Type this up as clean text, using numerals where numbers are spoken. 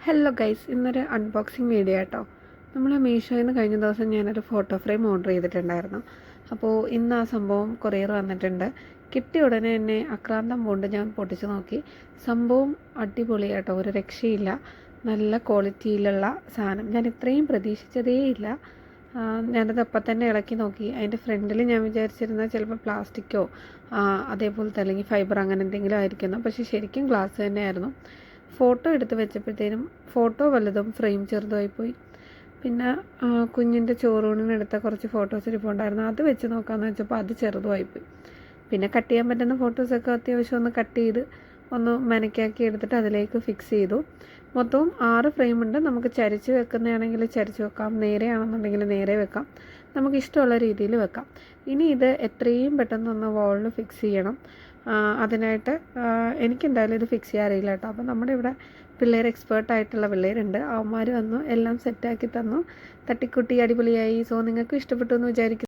Hello guys, ഇന്നൊരു unboxing video കേട്ടോ. നമ്മൾ മീഷോയിൽ നിന്ന് കഴിഞ്ഞ ദിവസം ഞാനൊരു ഫോട്ടോ ഫ്രെയിം ഓർഡർ ചെയ്തിട്ടുണ്ടായിരുന്നു. അപ്പോൾ ഇന്ന് ആ സംഭവം കൊറിയർ വന്നിട്ടുണ്ട്. കിട്ടിയ ഉടനെ തന്നെ അക്രാന്തം കൊണ്ട് ഞാൻ പൊട്ടിച്ച് നോക്കി. സംഭവം അടിപൊളി കേട്ടോ, ഒരു രക്ഷയില്ല. നല്ല ക്വാളിറ്റിയിലുള്ള സാധനം. ഞാൻ ഇത്രയും പ്രതീക്ഷിച്ചതേയില്ല. ഞാനത് അപ്പം തന്നെ ഇളക്കി നോക്കി. അതിൻ്റെ ഫ്രണ്ടിൽ ഞാൻ വിചാരിച്ചിരുന്നത് ചിലപ്പോൾ പ്ലാസ്റ്റിക്കോ അതേപോലത്തെ അല്ലെങ്കിൽ ഫൈബർ അങ്ങനെ എന്തെങ്കിലും ആയിരിക്കുന്നു. പക്ഷേ ശരിക്കും ഗ്ലാസ് തന്നെയായിരുന്നു. ഫോട്ടോ എടുത്ത് വെച്ചപ്പോഴത്തേനും ഫോട്ടോ വലുതും ഫ്രെയിം ചെറുതുമായിപ്പോയി. പിന്നെ കുഞ്ഞിൻ്റെ ചോറൂണിനെടുത്ത കുറച്ച് ഫോട്ടോസ് ഇരിപ്പുണ്ടായിരുന്നു. അത് വെച്ച് നോക്കാമെന്ന് വെച്ചപ്പോൾ അത് ചെറുതുമായിപ്പോയി. പിന്നെ കട്ട് ചെയ്യാൻ പറ്റുന്ന ഫോട്ടോസൊക്കെ അത്യാവശ്യം ഒന്ന് കട്ട് ചെയ്ത് ഒന്ന് മനക്കാക്കി എടുത്തിട്ട് അതിലേക്ക് ഫിക്സ് ചെയ്തു. മൊത്തവും 6 ഫ്രെയിമുണ്ട്. നമുക്ക് ചരിച്ച് വെക്കുന്നതാണെങ്കിൽ ചരിച്ച് വെക്കാം, നേരെയാണെന്നുണ്ടെങ്കിൽ നേരെ വെക്കാം, നമുക്ക് ഇഷ്ടമുള്ള രീതിയിൽ വെക്കാം. ഇനി ഇത് എത്രയും പെട്ടെന്നൊന്ന് വാളിൽ ഫിക്സ് ചെയ്യണം. അതിനായിട്ട് എനിക്കെന്തായാലും ഇത് ഫിക്സ് ചെയ്യാൻ അറിയില്ല കേട്ടോ. അപ്പം നമ്മുടെ ഇവിടെ പിള്ളേർ എക്സ്പേർട്ടായിട്ടുള്ള പിള്ളേരുണ്ട്. അവന്മാർ വന്നു എല്ലാം സെറ്റാക്കി തന്നു. തട്ടിക്കുട്ടി അടിപൊളിയായി. സോ നിങ്ങൾക്കും ഇഷ്ടപ്പെട്ടു എന്ന് വിചാരിക്കുന്നു.